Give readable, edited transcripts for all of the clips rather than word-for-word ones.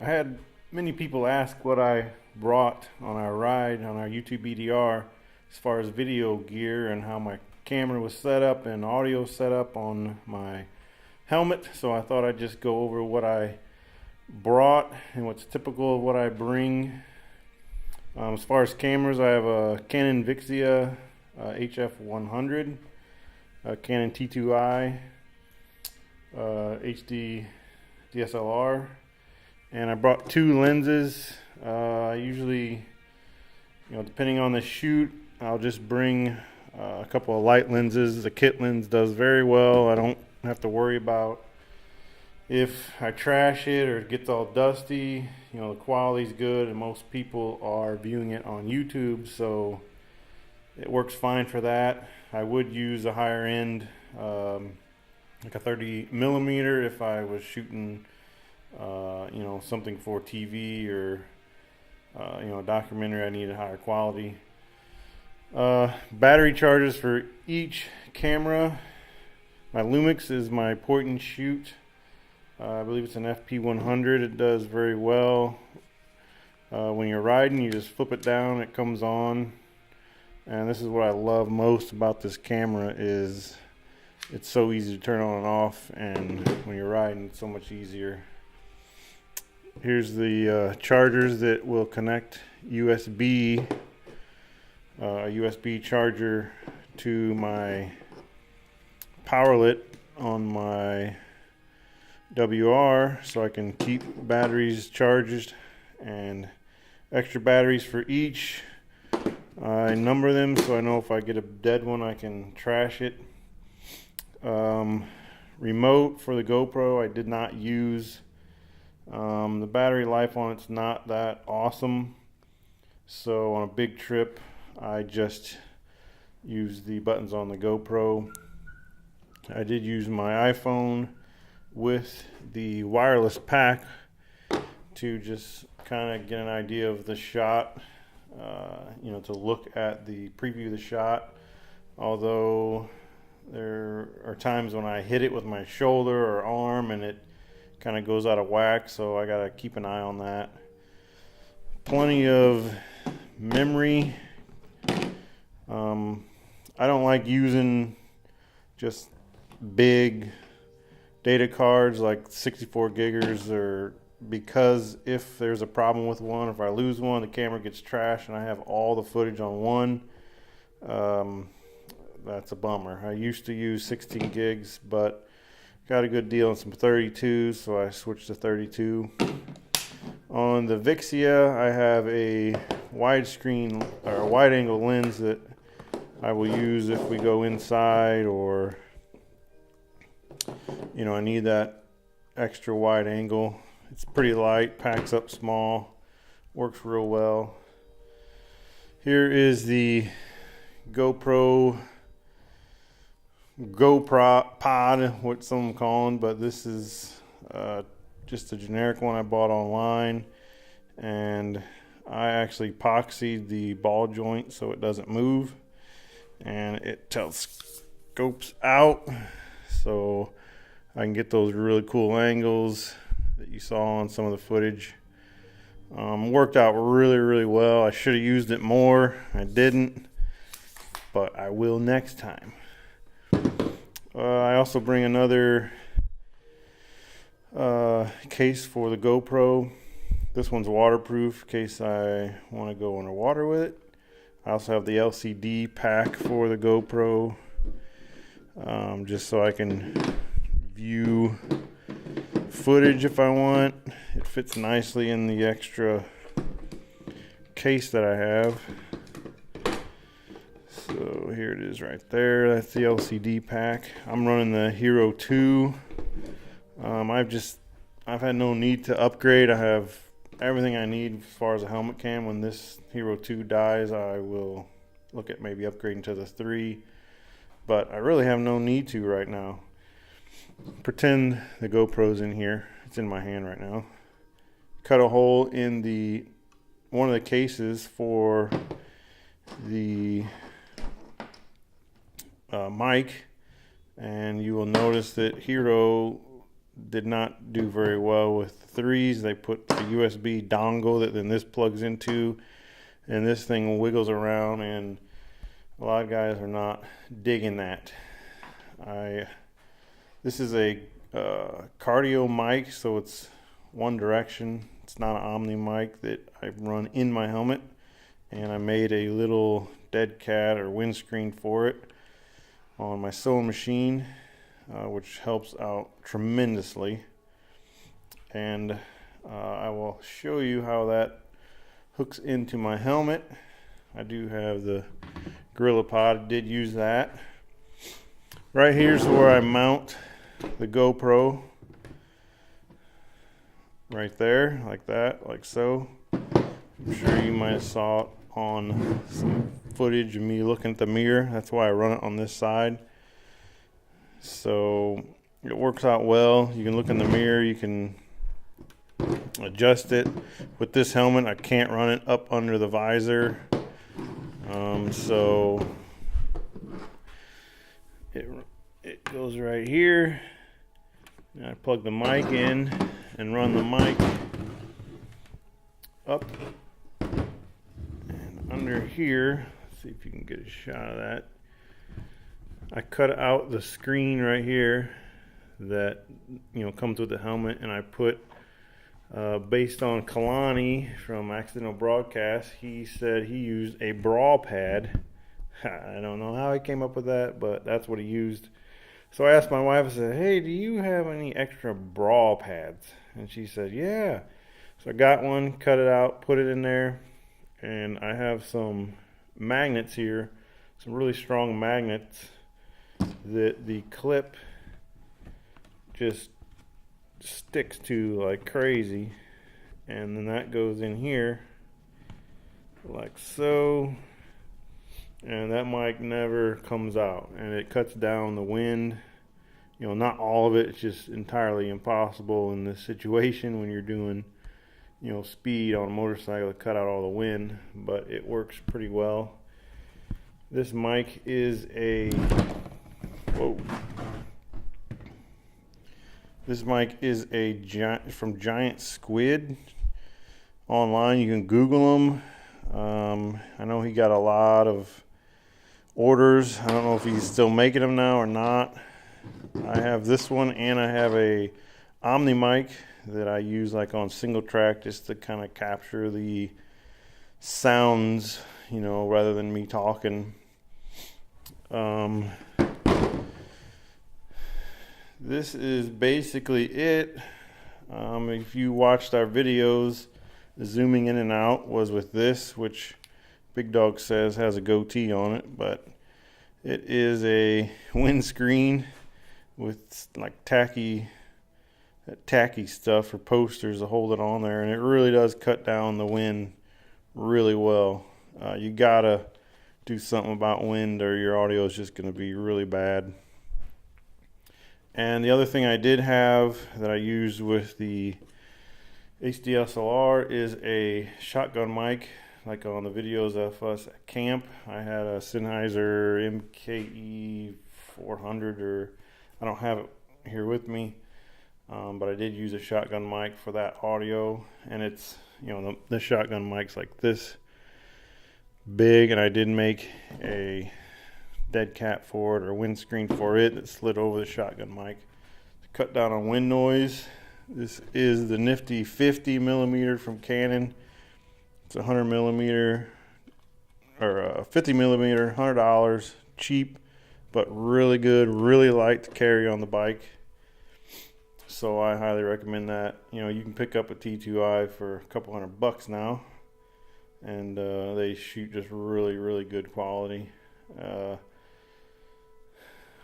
I had many people ask what I brought on our ride on our UTBDR as far as video gear and how my camera was set up and audio set up on my helmet. So I thought I'd just go over what I brought and what's typical of what I bring. As far as cameras, I have a Canon Vixia HF100, a Canon T2i HD DSLR, and I brought two lenses. I usually, depending on the shoot, I'll just bring a couple of light lenses. The kit lens does very well. I don't have to worry about if I trash it or it gets all dusty. The quality's good, and most people are viewing it on YouTube, so it works fine for that. I would use a higher end, like a 30 millimeter if I was shooting something for TV or a documentary. I needed higher quality. Battery chargers for each camera. My Lumix is my point and shoot. I believe it's an FP100. It does very well. When you're riding, you just flip it down, it comes on. And this is what I love most about this camera is it's so easy to turn on and off, and when you're riding, it's so much easier. Here's the chargers that will connect USB, a USB charger to my powerlet on my WR, so I can keep batteries charged, and extra batteries for each. I number them so I know if I get a dead one I can trash it. Remote for the GoPro I did not use. The battery life on it's not that awesome, so on a big trip I just use the buttons on the GoPro. I did use my iPhone with the wireless pack to just kind of get an idea of the shot, to look at the preview of the shot. Although there are times when I hit it with my shoulder or arm and it kind of goes out of whack, so I gotta keep an eye on that. Plenty of memory. I don't like using just big data cards like 64 giggers, or because if there's a problem with one, if I lose one, the camera gets trashed and I have all the footage on one. That's a bummer. I used to use 16 gigs, but got a good deal on some 32s, so I switched to 32. On the Vixia, I have a widescreen or a wide angle lens that I will use if we go inside, or I need that extra wide angle. It's pretty light, packs up small, works real well. Here is the GoPro pod, what some call them, but this is just a generic one I bought online, and I actually epoxied the ball joint so it doesn't move, and it telescopes out so I can get those really cool angles that you saw on some of the footage. Worked out really well. I should have used it more. I didn't, but I will next time. I also bring another case for the GoPro. This one's waterproof in case I want to go underwater with it. I also have the LCD pack for the GoPro, just so I can view footage if I want. It fits nicely in the extra case that I have. So here it is right there. That's the LCD pack. I'm running the Hero 2. I've had no need to upgrade. I have everything I need as far as a helmet cam. When this Hero 2 dies, I will look at maybe upgrading to the 3, but I really have no need to right now. Pretend the GoPro's in here. It's in my hand right now. Cut a hole in one of the cases for the mic, and you will notice that Hero did not do very well with the 3s. They put a USB dongle that then this plugs into, and this thing wiggles around, and a lot of guys are not digging that. This is a cardio mic, so it's one direction. It's not an Omni mic that I run in my helmet, and I made a little dead cat or windscreen for it on my sewing machine, which helps out tremendously. And I will show you how that hooks into my helmet. I do have the Gorilla Pod. I did use that. Right here's where I mount the GoPro. Right there, like that, like so. I'm sure you might have saw it on some footage of me looking at the mirror. That's why I run it on this side. So it works out well. You can look in the mirror, you can adjust it. With this helmet, I can't run it up under the visor. So it goes right here. And I plug the mic in and run the mic up and under here. Let's see if you can get a shot of that. I cut out the screen right here that comes with the helmet, and I put based on Kalani from Accidental Broadcast, he said he used a bra pad. I don't know how he came up with that, but that's what he used. So I asked my wife, I said, hey, do you have any extra bra pads? And she said, yeah. So I got one, cut it out, put it in there, and I have some magnets here, some really strong magnets that the clip just sticks to like crazy. And then that goes in here like so, and that mic never comes out, and it cuts down the wind. Not all of it, it's just entirely impossible in this situation when you're doing speed on a motorcycle to cut out all the wind, but it works pretty well. This mic is this mic is from Giant Squid. Online, you can Google them. I know he got a lot of orders. I don't know if he's still making them now or not. I have this one, and I have a Omni mic that I use like on single track just to kind of capture the sounds, rather than me talking. This is basically it. If you watched our videos, the zooming in and out was with this, which Big Dog says has a goatee on it, but it is a windscreen with like tacky stuff for posters to hold it on there, and it really does cut down the wind really well. You gotta do something about wind, or your audio is just going to be really bad. And the other thing I did have that I used with the HDSLR is a shotgun mic, like on the videos of us at camp. I had a Sennheiser MKE 400, or I don't have it here with me, but I did use a shotgun mic for that audio, and it's the shotgun mic's like this big, and I did make a dead cat for it, or windscreen for it, that slid over the shotgun mic to cut down on wind noise. This is the nifty 50 millimeter from Canon. It's 100 millimeter or 50 millimeter, $100, cheap but really good, really light to carry on the bike. So I highly recommend that. You can pick up a T2i for a couple $100 now, and they shoot just really, really good quality.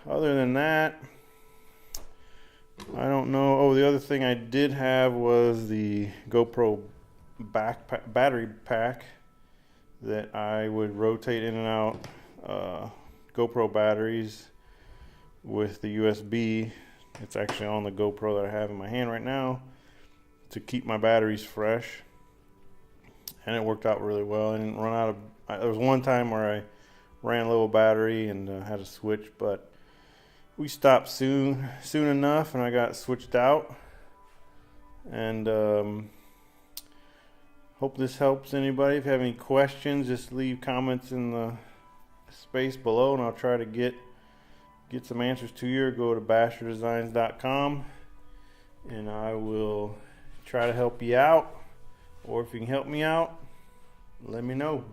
Other than that, I don't know. Oh, the other thing I did have was the GoPro battery pack that I would rotate in and out GoPro batteries with the USB. It's actually on the GoPro that I have in my hand right now to keep my batteries fresh, and it worked out really well. I didn't run out of. There was one time where I ran low battery and had to switch, but we stopped soon enough, and I got switched out. And hope this helps anybody. If you have any questions, just leave comments in the space below, and I'll try to get some answers to you. Or go to basherdesigns.com, and I will try to help you out. Or if you can help me out, let me know.